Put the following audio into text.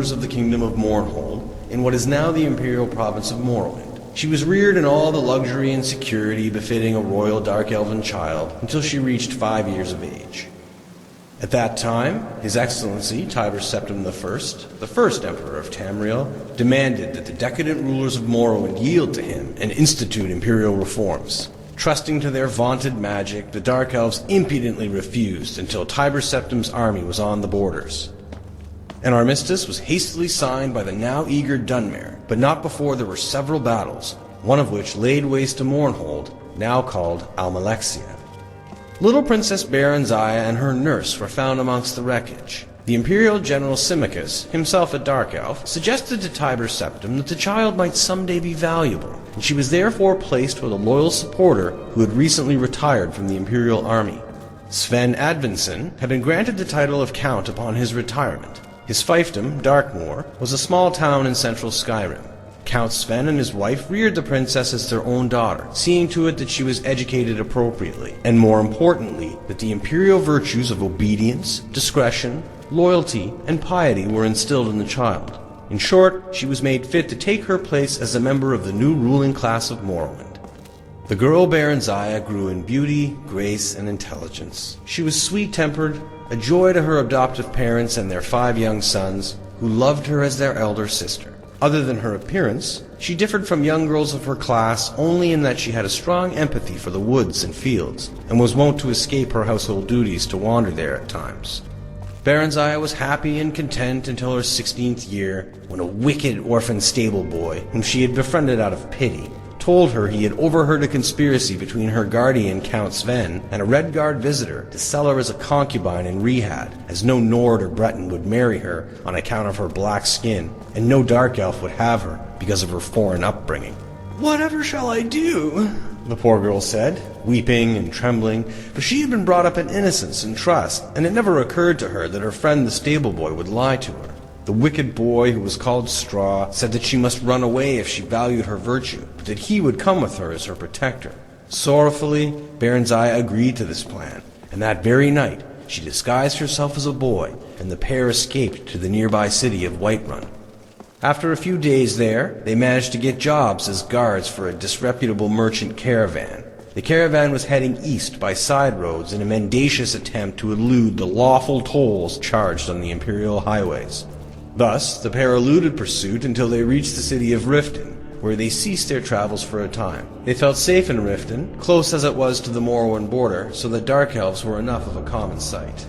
rulers of the kingdom of Mournhold, in what is now the imperial province of Morrowind. She was reared in all the luxury and security befitting a royal dark elven child until she reached 5 years of age. At that time, His Excellency Tiber Septim I, the first Emperor of Tamriel, demanded that the decadent rulers of Morrowind yield to him and institute imperial reforms. Trusting to their vaunted magic, the Dark Elves impudently refused until Tiber Septim's army was on the borders. An armistice was hastily signed by the now eager Dunmer, but not before there were several battles, one of which laid waste to Mournhold, now called Almalexia. Little Princess Barenziah and her nurse were found amongst the wreckage. The Imperial General Symmachus, himself a Dark Elf, suggested to Tiber Septim that the child might someday be valuable, and she was therefore placed with a loyal supporter who had recently retired from the Imperial army. Sven Advinsson had been granted the title of Count upon his retirement. His fiefdom, Darkmoor, was a small town in central Skyrim. Count Sven and his wife reared the princess as their own daughter, seeing to it that she was educated appropriately, and more importantly, that the imperial virtues of obedience, discretion, loyalty, and piety were instilled in the child. In short, she was made fit to take her place as a member of the new ruling class of Morrowind. The girl Barenziah grew in beauty, grace, and intelligence. She was sweet-tempered, a joy to her adoptive parents and their 5 young sons, who loved her as their elder sister. Other than her appearance, she differed from young girls of her class only in that she had a strong empathy for the woods and fields, and was wont to escape her household duties to wander there at times. Barenziah was happy and content until her 16th year, when a wicked orphan stable boy, whom she had befriended out of pity, told her he had overheard a conspiracy between her guardian Count Sven and a Redguard visitor to sell her as a concubine in Rehad, as no Nord or Breton would marry her on account of her black skin, and no Dark Elf would have her because of her foreign upbringing. "Whatever shall I do?" the poor girl said, weeping and trembling, for she had been brought up in innocence and trust, and it never occurred to her that her friend the stable boy would lie to her. The wicked boy, who was called Straw, said that she must run away if she valued her virtue, but that he would come with her as her protector. Sorrowfully, Barenziah agreed to this plan, and that very night she disguised herself as a boy, and the pair escaped to the nearby city of Whiterun. After a few days there, they managed to get jobs as guards for a disreputable merchant caravan. The caravan was heading east by side roads in a mendacious attempt to elude the lawful tolls charged on the imperial highways. Thus, the pair eluded pursuit until they reached the city of Riften, where they ceased their travels for a time. They felt safe in Riften, close as it was to the Morrowind border, so that Dark Elves were enough of a common sight.